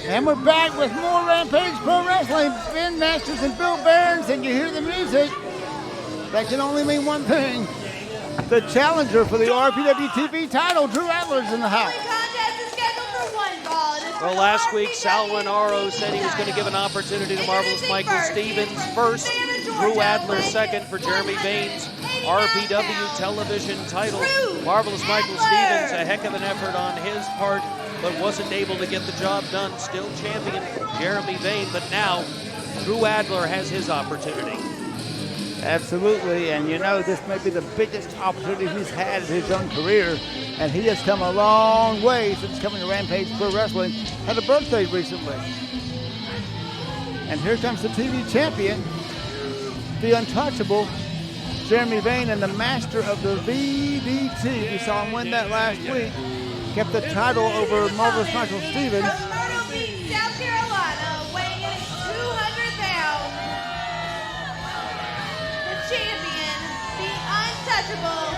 And we're back with more Rampage Pro Wrestling. Ben Masters and Bill Behrens, and you hear the music. That can only mean one thing. The challenger for the RPW TV title, Drew Adler's in the house. Contest is scheduled for one fall. Well, last week, Sal Renaro said he was going to give an opportunity to Marvelous Michael Stevens first, Drew Adler second for Jeremy Baines' RPW television title. Marvelous Michael Stevens, a heck of an effort on his part, but wasn't able to get the job done. Still champion Jeremy Bain, but now Drew Adler has his opportunity. Absolutely, and you know this may be the biggest opportunity he's had in his young career, and he has come a long way since coming to Rampage Pro Wrestling. Had a birthday recently. And here comes the TV champion, the untouchable Jeremy Bain, and the master of the VDT. We saw him win that last week. Kept the title over Marvelous Michael Stevens. From Myrtle Beach, South Carolina, weighing in at 200 pounds. The champion, the untouchable,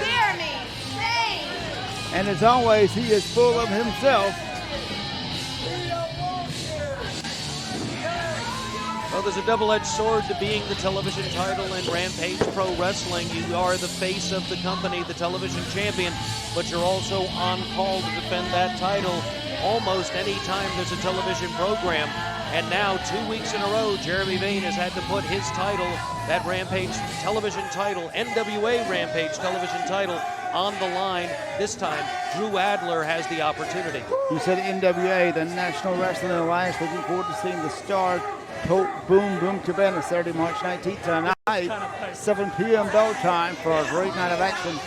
Jeremy Bain. And as always, he is full of himself. Well, there's a double-edged sword to being the television title in Rampage Pro Wrestling. You are the face of the company, the television champion, but you're also on call to defend that title almost any time there's a television program. And now, 2 weeks in a row, Jeremy Bain has had to put his title, that Rampage television title, NWA Rampage television title, on the line. This time, Drew Adler has the opportunity. You said NWA, the National Wrestling Alliance. Looking forward to seeing the star Boom Boom Cabana Saturday, March 19th tonight, 7 p.m. bell time for a great night of action.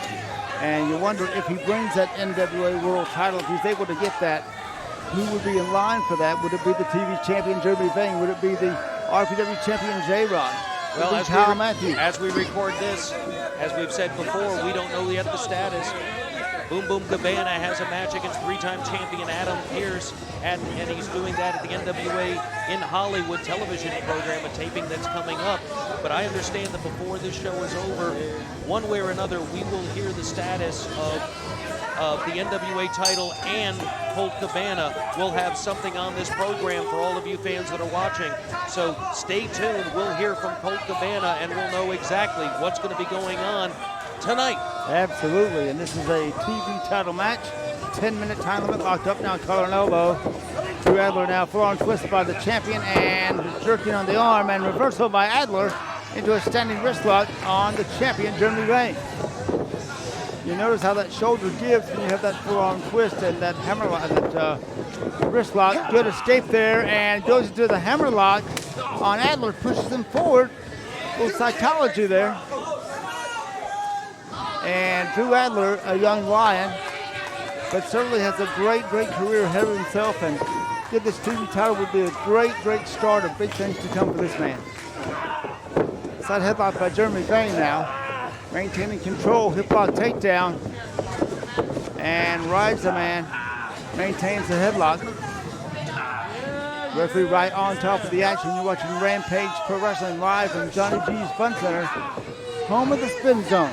And you wonder if he brings that NWA World title, if he's able to get that, who would be in line for that? Would it be the TV champion Jeremy Bain? Would it be the RPW champion J-Rod? Well, as we record this, as we've said before, we don't know yet the status. Boom Boom Cabana has a match against three-time champion Adam Pearce, and he's doing that at the NWA in Hollywood television program, a taping that's coming up. But I understand that before this show is over, one way or another, we will hear the status of the NWA title, and Colt Cabana will have something on this program for all of you fans that are watching. So stay tuned. We'll hear from Colt Cabana, and we'll know exactly what's going to be going on tonight. Absolutely, and this is a TV title match. 10-minute time limit locked up now, collar and elbow. Drew Adler now forearm twist by the champion and jerking on the arm, and reversal by Adler into a standing wrist lock on the champion, Jeremy Bain. You notice how that shoulder gives when you have that forearm twist and that hammer lock, that wrist lock. Good escape there, and goes into the hammer lock on Adler, pushes him forward. A little psychology there. And Drew Adler, a young lion, but certainly has a great career ahead of himself, and get this TV title would be a great start of big things to come for this man. Side headlock by Jeremy Bain now, maintaining control, hip lock takedown, and rides the man, maintains the headlock. Referee right on top of the action. You're watching Rampage Pro Wrestling live from Johnny G's Fun Center, home of the Spin Zone.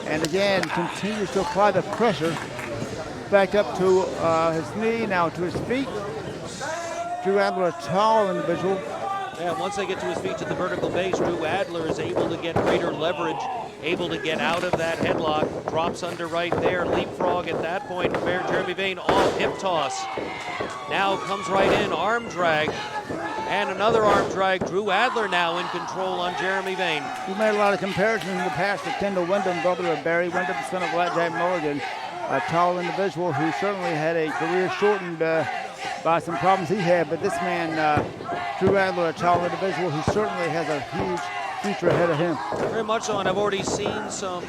And again, continues to apply the pressure. Back up to his knee, now to his feet. Drew Adler, a tall individual. Yeah, once they get to his feet to the vertical base, Drew Adler is able to get greater leverage, able to get out of that headlock, drops under right there, leapfrog at that point, Jeremy Bain off, hip toss. Now comes right in, arm drag, and another arm drag. Drew Adler now in control on Jeremy Bain. We made a lot of comparisons in the past to Kendall Wyndham, brother of Barry Wyndham, son of Blackjack Mulligan, a tall individual who certainly had a career shortened by some problems he had, but this man, Drew Adler, a tall individual who certainly has a huge future ahead of him. Very much so, and I've already seen some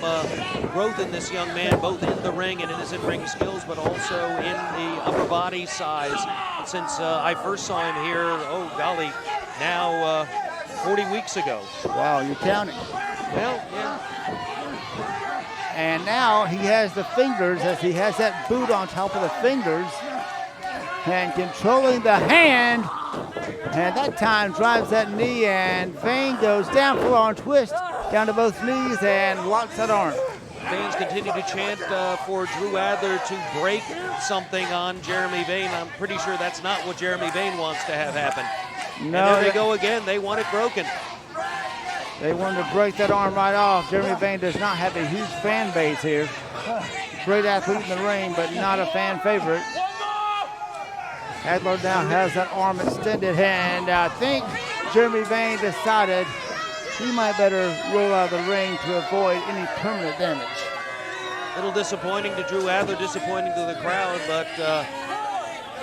growth in this young man, both in the ring and in his in-ring skills, but also in the upper body size. Since I first saw him here, oh golly, now 40 weeks ago. Wow, you're counting. Well, yeah. And now he has the fingers, as he has that boot on top of the fingers, and controlling the hand, and that time drives that knee, and Bain goes down, full arm twist, down to both knees, and locks that arm. fans continue to chant for Drew Adler to break something on Jeremy Vane. I'm pretty sure that's not what Jeremy Vane wants to have happen. No, and there they go again. They want it broken. They wanted to break that arm right off. Jeremy Vane does not have a huge fan base here. Great athlete in the ring, but not a fan favorite. Adler now has that arm extended, and I think Jeremy Vane decided he might better roll out of the ring to avoid any permanent damage. A little disappointing to Drew Adler, disappointing to the crowd, but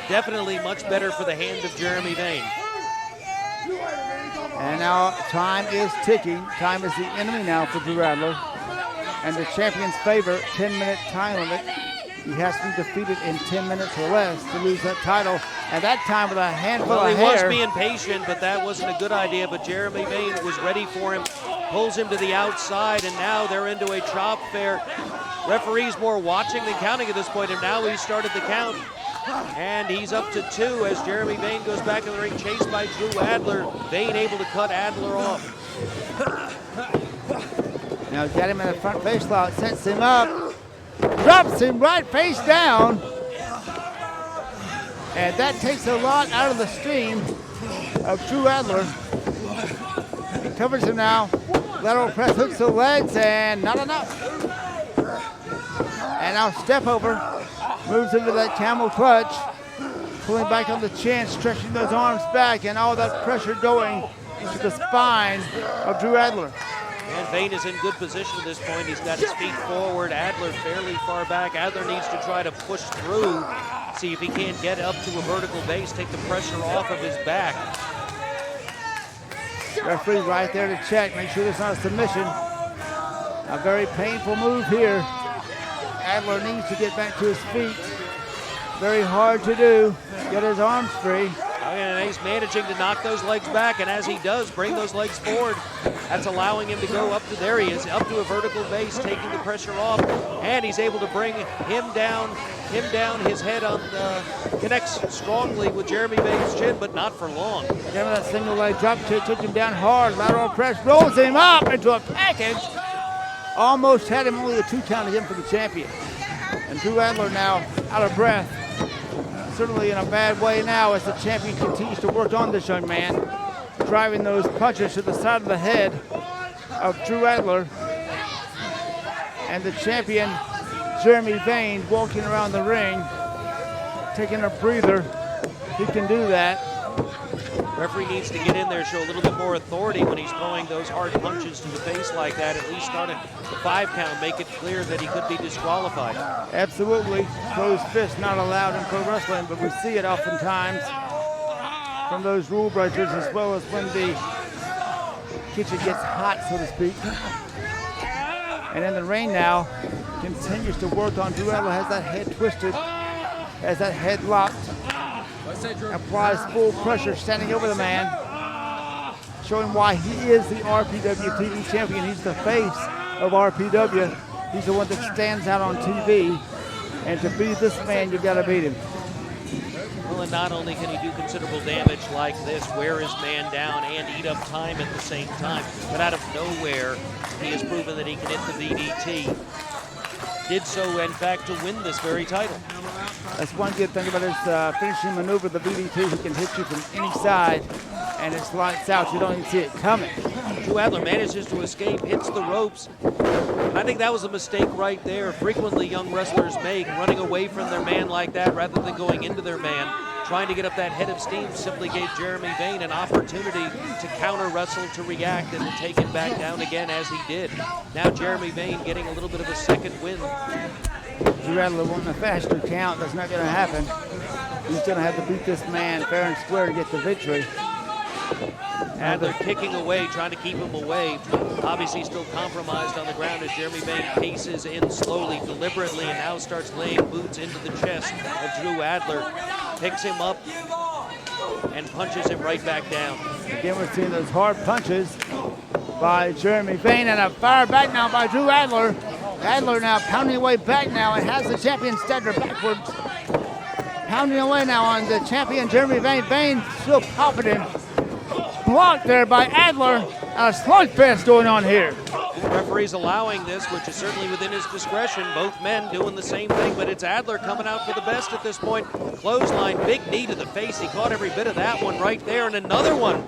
definitely much better for the hand of Jeremy Vane. And now time is ticking. Time is the enemy now for Drew Adler. And the champion's favorite 10-minute time limit. He has to be defeated in 10 minutes or less to lose that title. And that time with a handful of hair. Well, he was being patient, but that wasn't a good idea. But Jeremy Vane was ready for him, pulls him to the outside, and now they're into a chop fair. Referee's more watching than counting at this point, and now he's started the count. And he's up to 2 as Jeremy Vane goes back in the ring, chased by Drew Adler. Vane able to cut Adler off. Now got him in the front face lock, sets him up, drops him right face down. And that takes a lot out of the stream of Drew Adler. He covers him now. Lateral press hooks the legs and not enough. And now step over. Moves into that camel clutch, pulling back on the chin, stretching those arms back, and all that pressure going to the spine of Drew Adler. And Vane is in good position at this point. He's got his feet forward. Adler fairly far back. Adler needs to try to push through, see if he can't get up to a vertical base, take the pressure off of his back. Referee right there to check, make sure there's not a submission. A very painful move here. Adler needs to get back to his feet. Very hard to do. Get his arms free. And he's managing to knock those legs back, and as he does, bring those legs forward. That's allowing him to go up to, there he is, up to a vertical base, taking the pressure off, and he's able to bring him down. His head on connects strongly with Jeremy Vane's chin, but not for long. Gave him that single leg drop kick, took him down hard. Lateral press rolls him up into a package. Almost had him, only a 2 count again for the champion. And Drew Adler now out of breath. Certainly in a bad way now as the champion continues to work on this young man. Driving those punches to the side of the head of Drew Adler. And the champion, Jeremy Vane, walking around the ring, taking a breather. He can do that. Referee needs to get in there, show a little bit more authority when he's throwing those hard punches to the face like that. At least start at the 5 count, make it clear that he could be disqualified. Absolutely. Closed fist not allowed in pro wrestling, but we see it oftentimes from those rule breakers, as well as when the kitchen gets hot, so to speak. And in the ring now, continues to work on Drew Adler, has that head twisted, has that head locked. Applies full pressure, standing over the man, showing why he is the RPW TV champion. He's the face of RPW. He's the one that stands out on TV. And to beat this man, you've got to beat him. Well, and not only can he do considerable damage like this, wear his man down and eat up time at the same time, but out of nowhere, he has proven that he can hit the VDT. Did so, in fact, to win this very title. That's one good thing about his finishing maneuver, the VDT. He can hit you from any side, and it's lights out. You don't even see it coming. Drew Adler manages to escape, hits the ropes. And I think that was a mistake right there. Frequently, young wrestlers make, running away from their man like that rather than going into their man. Trying to get up that head of steam simply gave Jeremy Vane an opportunity to counter wrestle, to react, and to take him back down again as he did. Now Jeremy Vane getting a little bit of a second win. Drew Adler wanting a faster count. That's not going to happen. He's going to have to beat this man fair and square to get the victory. Adler kicking away, trying to keep him away. Obviously still compromised on the ground as Jeremy Vane paces in slowly, deliberately, and now starts laying boots into the chest of Drew Adler. Picks him up and punches him right back down. Again, we're seeing those hard punches by Jeremy Vane, and a fire back now by Drew Adler. Adler now pounding away back now and has the champion stagger backwards. Pounding away now on the champion Jeremy Vane. Vane still popping him. blocked there by Adler. A slugfest going on here. The referee's allowing this, which is certainly within his discretion. Both men doing the same thing, but it's Adler coming out for the best at this point. Clothesline, big knee to the face. He caught every bit of that one right there, and another one.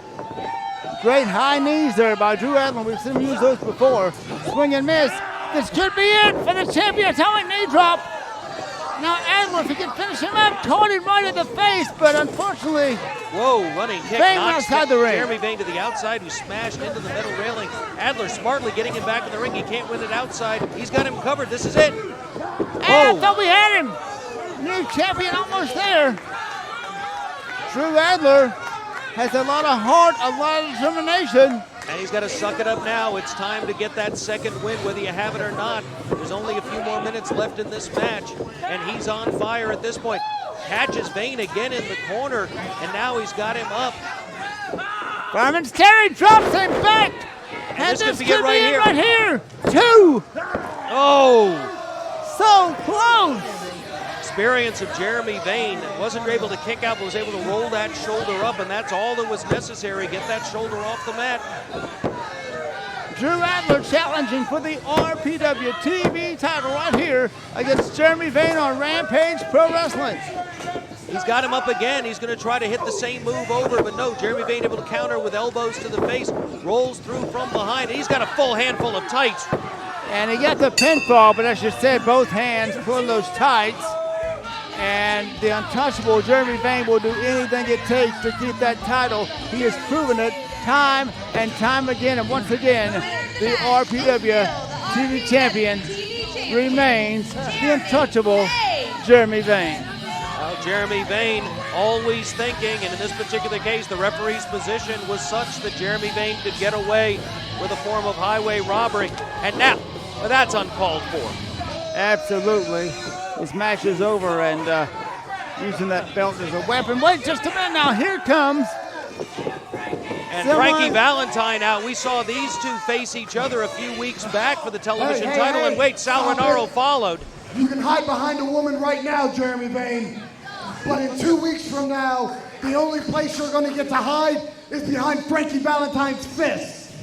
Great high knees there by Drew Adler. We've seen him use those before. Swing and miss. This could be it for the champion. Telling knee drop. Now Adler, if he can finish him up, caught him right in the face, but unfortunately, whoa, running kick. Vane outside the ring. Jeremy Vane to the outside, who smashed into the metal railing. Adler smartly getting him back in the ring. He can't win it outside. He's got him covered. This is it. And I thought we had him. New champion almost there. Drew Adler has a lot of heart, a lot of determination. And he's got to suck it up now. It's time to get that second win, whether you have it or not. There's only a few more minutes left in this match, and he's on fire at this point. Catches Vane again in the corner, and now he's got him up. Fireman's Terry drops him back. And this could be it right here. Two. Oh. So close. Experience of Jeremy Vane wasn't able to kick out, but was able to roll that shoulder up, and that's all that was necessary. Get that shoulder off the mat. Drew Adler challenging for the RPW TV title right here against Jeremy Vane on Rampage Pro Wrestling. He's got him up again. He's going to try to hit the same move over, but no, Jeremy Vane able to counter with elbows to the face, rolls through from behind, and he's got a full handful of tights. And he got the pinfall, but as you said, both hands pulling those tights. And the untouchable Jeremy Vane will do anything it takes to keep that title. He has proven it time and time again. And once again, the RPW TV champion remains the untouchable Jeremy Vane. Well, Jeremy Vane always thinking, and in this particular case, the referee's position was such that Jeremy Vane could get away with a form of highway robbery. And now, that's uncalled for. Absolutely. This match is over, and using that belt as a weapon. Wait just a minute now. Here comes. And Frankie Valentine out. We saw these two face each other a few weeks back for the television title. And wait, Sal Renaro followed. You can hide behind a woman right now, Jeremy Vane. But in 2 weeks from now, the only place you're going to get to hide is behind Frankie Valentine's fist.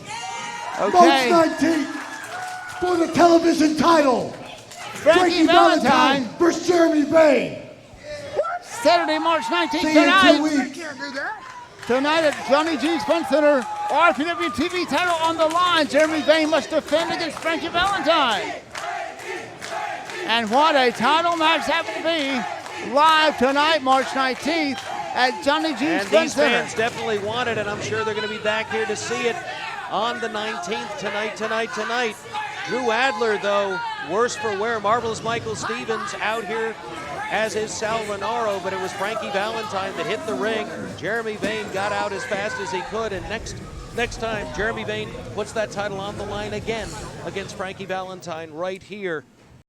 Okay. March 19th for the television title. Frankie Valentine versus Jeremy Vane. Saturday, March 19th See you in 2 weeks. Tonight at Johnny G's Fun Center, RPW TV title on the line. Jeremy Vane must defend against Frankie Valentine. And what a title match that will be. Live tonight, March 19th at Johnny G's Fun Center. And these fans definitely want it, and I'm sure they're going to be back here to see it on the 19th tonight. Drew Adler, though, worse for wear. Marvelous Michael Stevens out here, as is Sal Renaro, but it was Frankie Valentine that hit the ring. Jeremy Vane got out as fast as he could, and next time, Jeremy Vane puts that title on the line again against Frankie Valentine right here